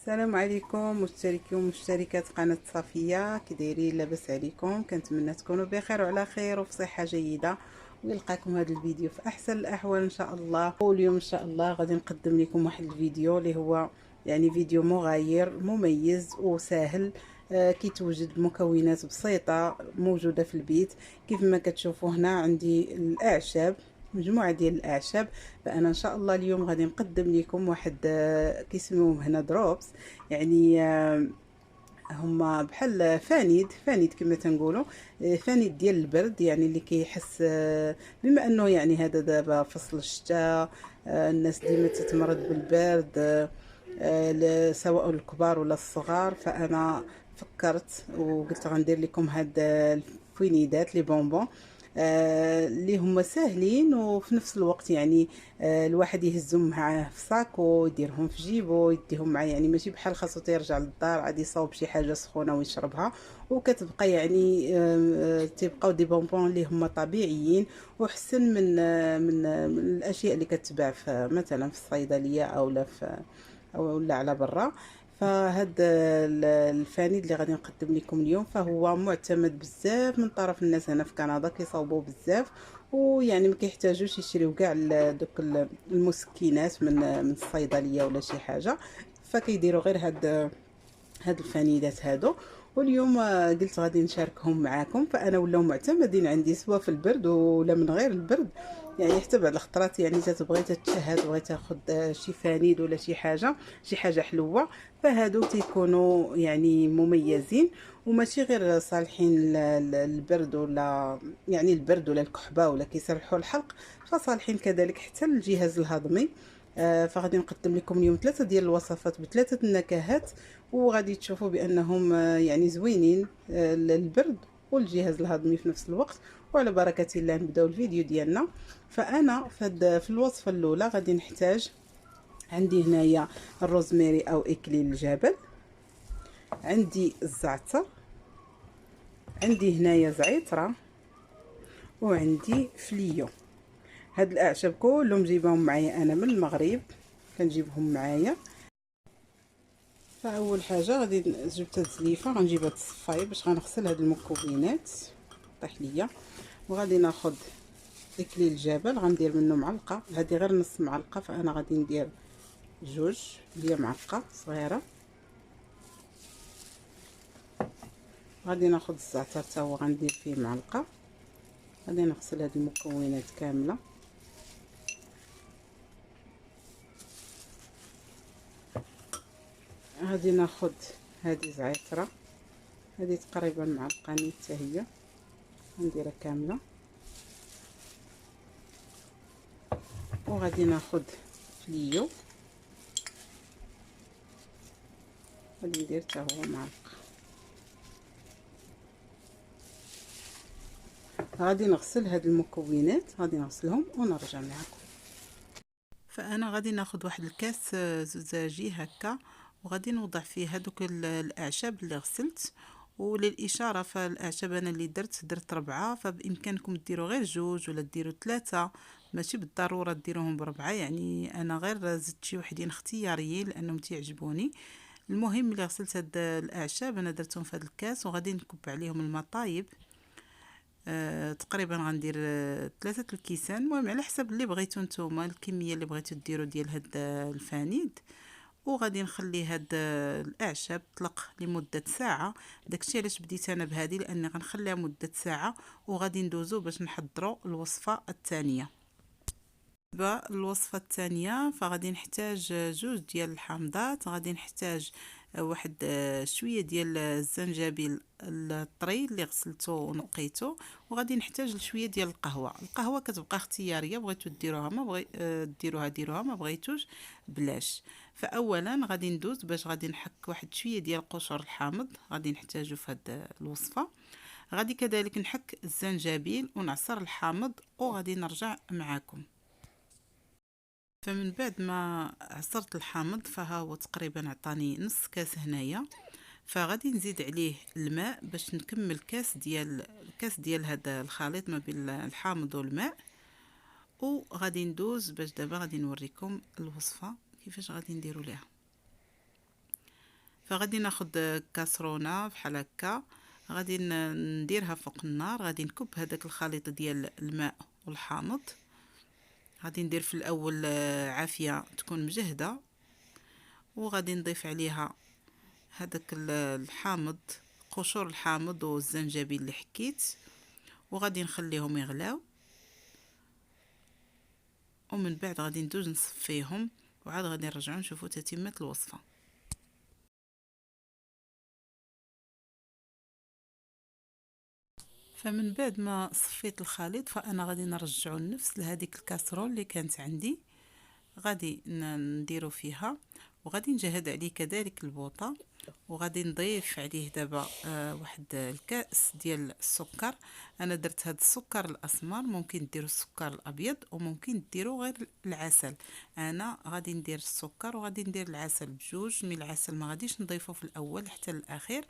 السلام عليكم مشتركي ومشتركات قناة صفية، كي دايرين؟ لاباس عليكم؟ كنتمنى تكونوا بخير وعلى خير وفي صحة جيدة، ويلقاكم هذا الفيديو في احسن الاحوال ان شاء الله. واليوم ان شاء الله غادي نقدم لكم واحد الفيديو اللي هو يعني فيديو مغاير مميز وسهل. كي توجد مكونات بسيطة موجودة في البيت. كيف ما كتشوفوا هنا عندي الاعشاب، مجموعة ديال الأعشاب. فأنا إن شاء الله اليوم غادي نقدم لكم واحد كيسميوهم هنا دروبس، يعني هما بحال فانيد كما تنقولوا. فانيد ديال البرد، يعني اللي كيحس بما انه يعني هذا دابا فصل الشتاء، الناس ديما تتمرض بالبرد، سواء الكبار ولا الصغار. فانا فكرت وقلت غندير لكم هاد الفوينيدات لي بونبون، اللي هما ساهلين وفي نفس الوقت يعني الواحد يهزهم معاه في ساكو، يديرهم في جيبو، يديهم معاه، يعني ماشي بحال خاصو تيرجع للدار عاد يصاوب شي حاجه سخونه ويشربها. وكتبقى يعني تيبقاو دي بونبون اللي هما طبيعيين، وحسن من الاشياء اللي كتباع في مثلا في الصيدليه او لا في او ولا على برا. فهاد الفانيد اللي غادي نقدم لكم اليوم فهو معتمد بزاف من طرف الناس هنا في كندا، كيصاوبوه بزاف، ويعني ما كيحتاجوش يشريو كاع دوك المسكنات من الصيدليه ولا شي حاجه. فكيديروا غير هاد الفانيدات هادو. واليوم قلت غادي نشاركهم معاكم. فانا ولاو معتمدين عندي سواء في البرد ولا من غير البرد، يعني حتى بعض الخطرات يعني تتبغي تتشهى، تبغي تاخد شي فانيد ولا شي حاجه حلوه. فهادو تيكونوا يعني مميزين، وماشي غير صالحين للبرد ولا يعني البرد ولا الكحبه ولا كيسرحوا الحلق، فصالحين كذلك حتى للجهاز الهضمي. فغادي نقدم لكم اليوم ثلاثه ديال الوصفات بثلاثه النكهات، وغادي تشوفوا بانهم يعني زوينين للبرد والجهاز الهضمي في نفس الوقت. وعلى بركه الله نبداو الفيديو ديالنا. فانا في الوصفه الاولى غادي نحتاج، عندي هنايا الروزميري او اكليل الجبل، عندي الزعتر، عندي هنايا زعتره، وعندي فليو. هاد الاعشاب كلهم جايبهم معايا انا من المغرب، كنجيبهم معايا. فاول حاجه غادي جبت الزليفه، غنجيبها تصفاي باش غنغسل هاد المكونات طيح ليا. وغادي ناخذ اكليل الجبل، غندير منه معلقه، هذه غير نص معلقه، فانا غادي ندير جوج هي معلقه صغيره. غادي ناخذ الزعتر حتى هو غندير فيه معلقه. غادي نغسل هاد المكونات كامله. غادي ناخذ هذه زعتره، هذه تقريبا معلقه نيت حتى هي، نديرها كامله. وغادي ناخذ فليو، غادي ندير حتى هو معلقه. غادي نغسل هاد المكونات، غادي نغسلهم ونرجع معكم. فانا غادي ناخذ واحد الكاس زجاجي هكا، وغادي نوضع فيه هذوك الاعشاب اللي غسلت. وللاشاره فالاعشاب انا اللي درت 4، فبامكانكم ديروا غير 2 ولا ديروا 3، ماشي بالضروره ديروهم ب4. يعني انا غير زدت شي وحدين اختياريين لانهم تيعجبوني. المهم اللي غسلت هاد الاعشاب انا درتهم في هذا الكاس، وغادي نكب عليهم الماء طايب. تقريبا غندير 3 الكيسان، المهم على حسب اللي بغيتو نتوما، الكميه اللي بغيتو ديروا ديال هاد الفانيد. وغادي نخلي هاد الاعشاب تطلق لمده ساعه. داكشي علاش بديت انا بهذه، لاني غنخليها مده ساعه وغادي ندوزو باش نحضروا الوصفه الثانيه. الوصفه الثانيه فغادي نحتاج 2 ديال الحامضات، غادي نحتاج واحد شويه ديال الزنجبيل الطري اللي غسلته ونقيته، وغادي نحتاج شويه ديال القهوه كتبقى اختياريه، بغيتو ديروها ما بغي ديروها ما بغيتوش بلاش. فاولا غادي ندوز باش غادي نحك واحد شويه ديال قشور الحامض، غادي نحتاجو في هذه الوصفه. غادي كذلك نحك الزنجبيل ونعصر الحامض، وغادي نرجع معاكم. فمن بعد ما عصرت الحامض فها هو تقريبا عطاني نص كاس هنايا. فغادي نزيد عليه الماء باش نكمل كاس ديال هذا الخليط ما بين الحامض والماء. وغادي ندوز باش دابا غادي نوريكم الوصفه كيفاش غادي نديروا ليها. فغادي ناخد كاسرونه بحال هكا، غادي نديرها فوق النار، غادي نكب هذاك الخليط ديال الماء والحامض. غادي ندير في الاول عافيه تكون مجهده، وغادي نضيف عليها هذاك الحامض، قشور الحامض والزنجبيل اللي حكيت، وغادي نخليهم يغلاو، ومن بعد غادي ندوز نصفيهم، وعاد غادي نرجعو نشوفو تتمة الوصفه. فمن بعد ما صفيت الخليط فانا غادي نرجعو النفس لهذيك الكاسرول اللي كانت عندي، غادي نديرو فيها، وغادي نجهد عليه كذلك البوطه، وغادي نضيف عليه دابا واحد الكاس ديال السكر. انا درت هذا السكر الاسمر، ممكن ديروا السكر الابيض وممكن ديروا غير العسل. انا غادي ندير السكر وغادي ندير العسل بجوج، من العسل ما غاديش نضيفه في الاول حتى الاخير،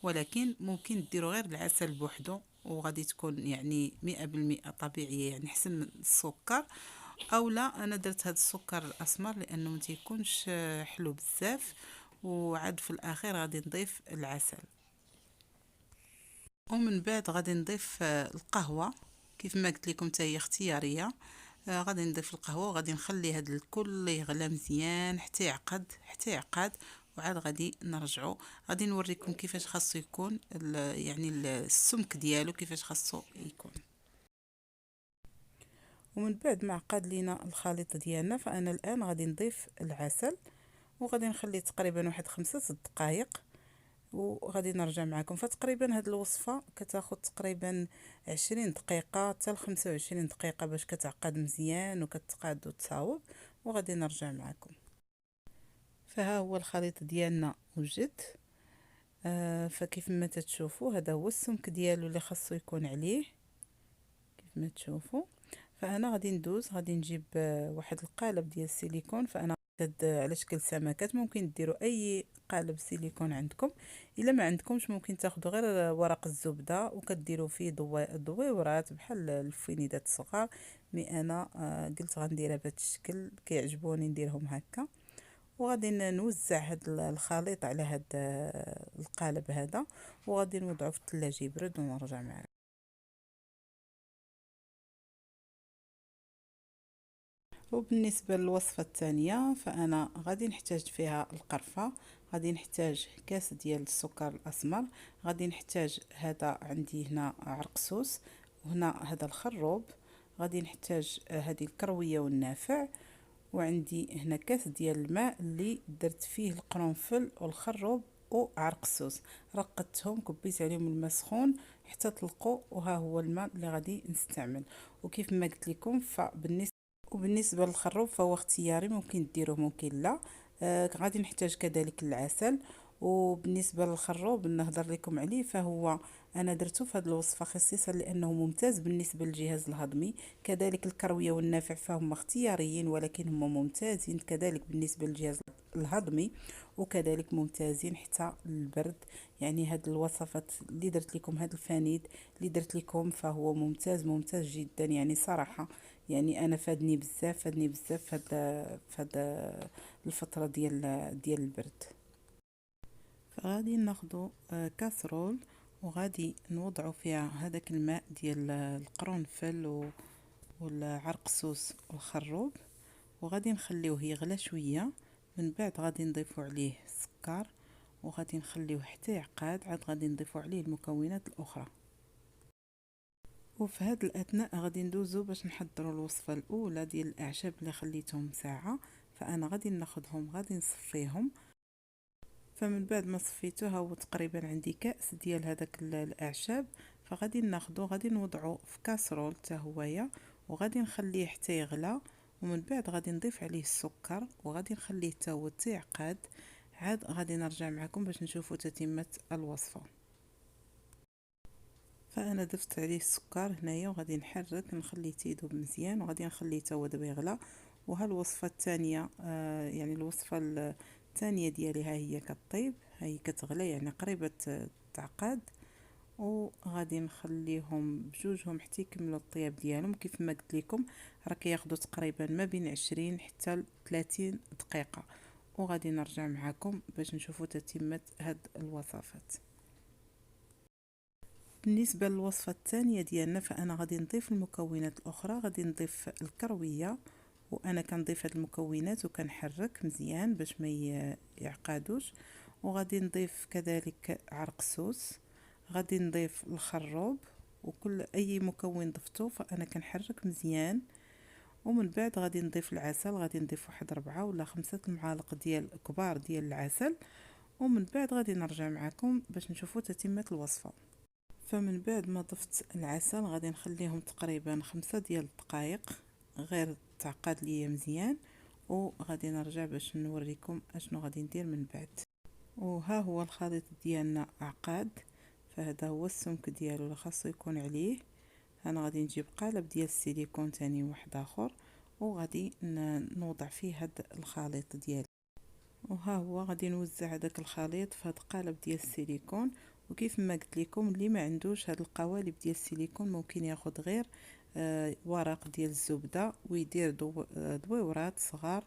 ولكن ممكن ديروا غير العسل بوحده، وغادي تكون يعني 100% طبيعيه، يعني احسن من السكر. او لا، انا درت هذا السكر الاسمر لانه ما تيكونش حلو بزاف، وعاد في الاخير غادي نضيف العسل. ومن بعد غادي نضيف القهوه، كيف ما قلت لكم حتى هي اختياريه. غادي نضيف القهوه، وغادي نخلي هذا الكل يغلى مزيان حتى يعقد حتى يعقد، وعاد غادي نرجعو. غادي نوريكم كيفاش خاصو يكون يعني السمك ديالو كيفاش خاصو يكون. ومن بعد ما عقد لينا الخليط ديالنا، فانا الان غادي نضيف العسل، وغادي نخليه تقريبا واحد 5 دقائق، وغادي نرجع معكم. فتقريبا هاد الوصفه كتاخذ تقريبا 20 دقيقه حتى ل 25 دقيقه باش كتعقد مزيان وكتقاد وتصاوب، وغادي نرجع معكم. فها هو الخليط ديالنا وجد. فكيف ما تتشوفوا هذا هو السمك ديالو اللي خاصو يكون عليه كيف ما تشوفوا. فانا غادي ندوز، غادي نجيب واحد القالب ديال السيليكون، فانا على شكل سمكات. ممكن ديروا اي قالب سيليكون عندكم، الا ما عندكمش ممكن تاخذوا غير ورق الزبده وكديروا فيه دويورات بحال الفوينيدات الصغار. مي انا قلت غنديرها بهذا الشكل، كيعجبوني نديرهم هكا. وغادي نوزع هذا الخليط على هذا القالب هذا، وغادي نوضعه في الثلاجه يبرد ونرجع معكم. وبالنسبة للوصفة الثانية، فأنا غادي نحتاج فيها القرفة، غادي نحتاج كاس ديال السكر الأسمر، غادي نحتاج هذا عندي هنا عرقسوس، وهنا هذا الخروب، غادي نحتاج هذه الكروية والنافع، وعندي هنا كاس ديال الماء اللي درت فيه القرنفل والخروب وعرقسوس، رقدتهم كبيت عليهم الماء سخون حتى طلقوا، وها هو الماء اللي غادي نستعمل. وكيف ما قلت لكم وبالنسبه للخروب فهو اختياري، ممكن ديروه ممكن لا. غادي نحتاج كذلك العسل. وبالنسبه للخروب نهضر لكم عليه، فهو انا درته في هذه الوصفه خصيصا لانه ممتاز بالنسبه للجهاز الهضمي. كذلك الكرويه والنافع فهم اختياريين، ولكن هم ممتازين كذلك بالنسبه للجهاز الهضمي، وكذلك ممتازين حتى للبرد. يعني هاد الوصفات اللي درت لكم، هاد الفنيد اللي درت لكم، فهو ممتاز ممتاز جدا، يعني صراحه. يعني انا فادني بزاف فادني بزاف في هاد الفتره ديال البرد. فغادي ناخدو كاسرول، وغادي نوضعوا فيها هذاك الماء ديال القرنفل والعرقسوس والخروب، وغادي نخليوه يغلى شويه. من بعد غادي نضيفوا عليه السكر، وغادي نخليوه حتى يعقد، عاد غادي نضيفوا عليه المكونات الاخرى. وفي هذا الاثناء غادي ندوزو باش نحضروا الوصفه الاولى ديال الاعشاب اللي خليتهم ساعه. فانا غادي ناخذهم غادي نصفيهم. فمن بعد ما صفيته هو تقريبا عندي كاس ديال هذاك الاعشاب، فغادي ناخذه غادي نوضعه في كاسرول حتى هويا، وغادي نخليه حتى يغلى. ومن بعد غادي نضيف عليه السكر، وغادي نخليه حتى هو يعقد. عاد غادي نرجع معكم باش نشوفوا تتمه الوصفه. فانا ضفت عليه السكر هنايا، وغادي نحرك نخليه تيذوب مزيان، وغادي نخليه حتى هو دابا يغلى. وها الوصفه الثانيه، يعني الوصفه الثانيه ديالي ها هي كطيب، ها هي كتغلى يعني قريبه تعقد. وغادي نخليهم بجوجهم حتى يكملوا الطياب ديالهم. كيف ما قلت لكم راه كياخذوا تقريبا ما بين 20 حتى 30 دقيقه. وغادي نرجع معكم باش نشوفوا تتمه هاد الوصفات. بالنسبه للوصفه الثانيه ديالنا فانا غادي نضيف المكونات الاخرى. غادي نضيف الكرويه، وانا كنضيف هاد المكونات وكنحرك مزيان باش ما يعقدوش. وغادي نضيف كذلك عرق سوس، غادي نضيف الخروب، وكل اي مكون ضفتو فانا كنحرك مزيان. ومن بعد غادي نضيف العسل، غادي نضيف واحد 4 ولا 5 المعالق ديال كبار ديال العسل. ومن بعد غادي نرجع معكم باش نشوفوا تتمه الوصفه. فمن بعد ما ضفت العسل غادي نخليهم تقريبا 5 ديال الدقائق غير تعقد ليا مزيان، وغادي نرجع باش نوريكم اشنو غادي ندير من بعد. وها هو الخليط ديالنا عقاد، فهذا هو السمك ديالو اللي خاصو يكون عليه. انا غادي نجيب قالب ديال السيليكون تاني واحد اخر، وغادي نوضع فيه هذا الخليط ديالي. وها هو غادي نوزع هذاك الخليط في هذا القالب ديال السيليكون. وكيف ما قلت لكم اللي ما عندوش هاد القوالب ديال السيليكون ممكن ياخذ غير ورق ديال الزبده ويدير دويورات صغار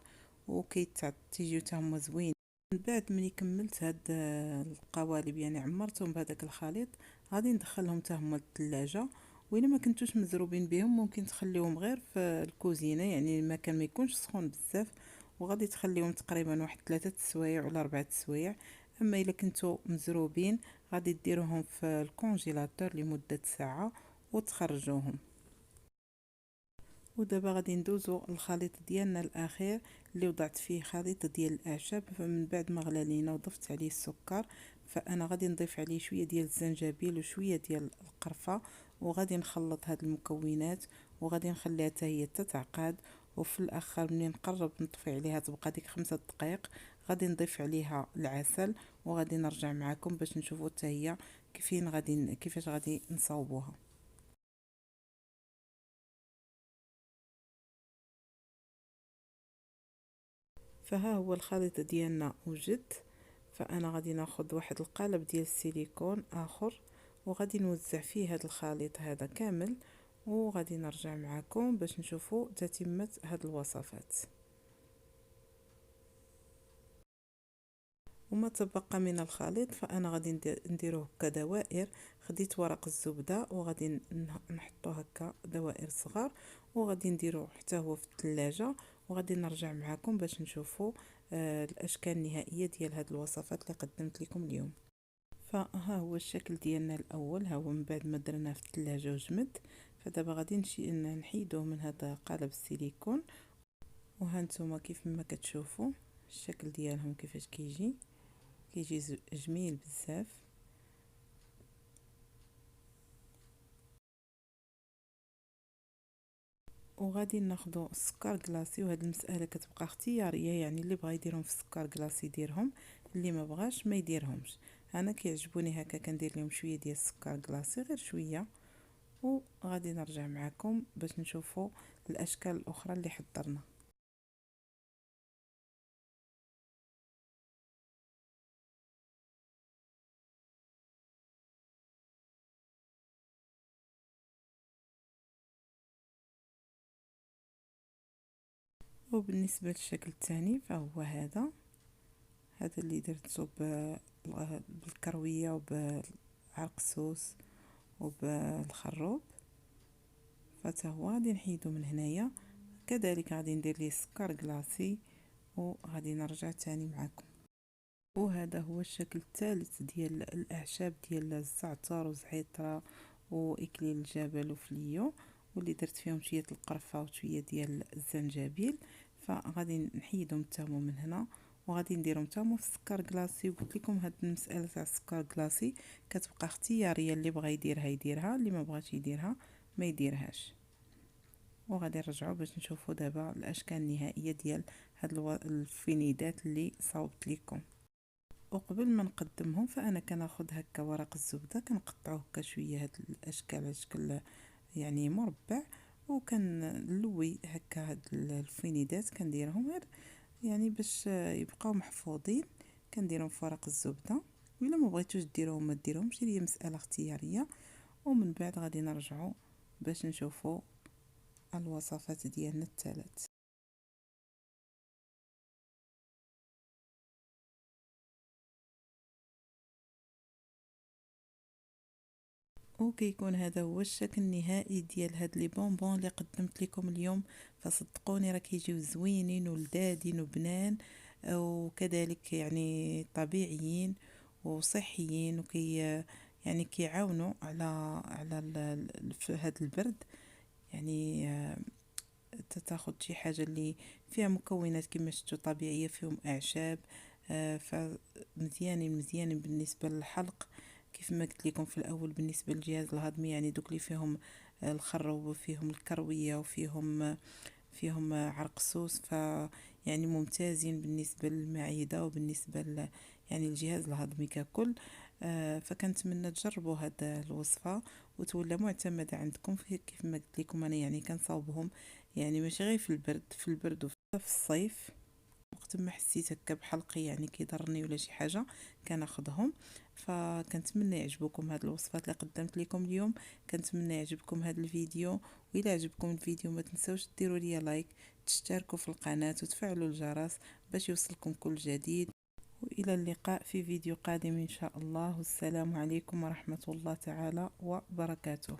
وكيتيجيو حتى هما زوين. من بعد ملي كملت هاد القوالب يعني عمرتهم بهذاك الخليط، غادي ندخلهم حتى هما للثلاجه. وإلا ما كنتوش مزروبين بهم ممكن تخليهم غير في الكوزينه، يعني المكان ما يكونش سخون بزاف، وغادي تخليهم تقريبا واحد 3 سوايع ولا 4 سوايع. اما الا كنتو مزروبين غادي ديروهم في الكونجيلاتور لمده ساعه وتخرجوهم. ودابا غادي ندوزو الخليط ديالنا الاخير اللي وضعت فيه خليط ديال الاعشاب. فمن بعد ما غلى لينا وضفت عليه السكر، فانا غادي نضيف عليه شويه ديال الزنجبيل وشويه ديال القرفه، وغادي نخلط هاد المكونات وغادي نخليها حتى هي تتعقد. وفي الاخر ملي نقرب نطفي عليها تبقى ديك 5 دقائق غادي نضيف عليها العسل، وغادي نرجع معكم باش نشوفوا حتى هي كيفاش غادي نصاوبوها. فها هو الخليط ديالنا وجد. فانا غادي ناخذ واحد القالب ديال السيليكون اخر وغادي نوزع فيه هذا الخليط هذا كامل، وغادي نرجع معكم باش نشوفوا تتمه هاد الوصفات. وما تبقى من الخليط فانا غادي نديروه كدوائر. خديت ورق الزبده وغادي نحطو هكا دوائر صغار، وغادي نديروه حتى هو في الثلاجه، وغادي نرجع معكم باش نشوفوا الاشكال النهائيه ديال هاد الوصفات اللي قدمت لكم اليوم. فها هو الشكل ديالنا الاول، ها هو من بعد ما درناه في الثلاجه وجمد. فدابا غادي نحيدوه من هذا قالب السيليكون. وها نتوما كيف ما كتشوفوا الشكل ديالهم كيفاش كيجي جميل بزاف. وغادي ناخذوا السكر كلاصي، وهاد المساله كتبقى اختياريه، يعني اللي بغى يديرهم في السكر كلاصي يديرهم، اللي ما بغاش ما يديرهمش. انا كيعجبوني هكا كندير لهم شويه ديال السكر كلاصي غير شويه. وغادي نرجع معكم باش نشوفوا الاشكال الاخرى اللي حضرنا. وبالنسبه للشكل الثاني فهو هذا اللي درته بالكرويه وبعرق السوس وبالخروب. فتا هو غادي نحيدو من هنايا، كذلك غادي ندير ليه سكر كلاصي وغادي نرجع تاني معكم. وهذا هو الشكل الثالث ديال الاعشاب ديال الزعتر وزعترة واكليل الجبل وفليو، واللي درت فيهم شويه القرفه وشويه ديال الزنجبيل. فغادي نحيدهم تامو من هنا وغادي نديرهم تامو في السكر كلاصي. وقلت لكم هاد المساله تاع السكر كلاصي كتبقى اختياريه، اللي بغى يديرها يديرها، اللي ما بغاش يديرها ما يديرهاش. وغادي نرجعوا باش نشوفوا دابا الاشكال النهائيه ديال هاد الفينيدات اللي صاوبت لكم. وقبل ما نقدمهم فانا كناخذ هكا ورق الزبده كنقطعوه هكا شويه هاد الاشكال على شكل يعني مربع، وكنلوي هكا هاد الفينيدات كنديرهم غير يعني باش يبقاو محفوظين. كنديرهم في ورق الزبده، وإلا ما بغيتوش ديروهم ما ديروهمش، هي مساله اختياريه. ومن بعد غادي نرجعوا باش نشوفوا الوصفات ديالنا الثلاث. وكيكون هذا هو الشكل النهائي ديال هاد لي بونبون اللي قدمت لكم اليوم. فصدقوني راه كيجيو زوينين ولذاذين وبنان، وكذلك يعني طبيعيين وصحيين، يعني كيعاونوا في هذا البرد. يعني تاخد شي حاجة اللي فيها مكونات كما شفتوا طبيعية، فيهم أعشاب، فمزيانين مزيانين بالنسبة للحلق. كيف ما قلت لكم في الأول بالنسبة للجهاز الهضمي، يعني دوك اللي فيهم الخروب وفيهم الكروية وفيهم عرق سوس، يعني ممتازين بالنسبة للمعدة وبالنسبة يعني الجهاز الهضمي ككل. فكنتمنى تجربوا هذا الوصفة وتولى معتمدة عندكم. كيف ما قلت لكم انا يعني كنصاوبهم، يعني ماشي غير في البرد وفي الصيف. وقت ما حسيت هكا بحلقي يعني كيضرني ولا شي حاجه كناخذهم. فكنتمنى يعجبكم هاد الوصفات اللي قدمت لكم اليوم. كنتمنى يعجبكم هاد الفيديو، والى عجبكم الفيديو ما تنسوش ديروا لي لايك، تشتركوا في القناه وتفعلوا الجرس باش يوصلكم كل جديد. والى اللقاء في فيديو قادم ان شاء الله. والسلام عليكم ورحمه الله تعالى وبركاته.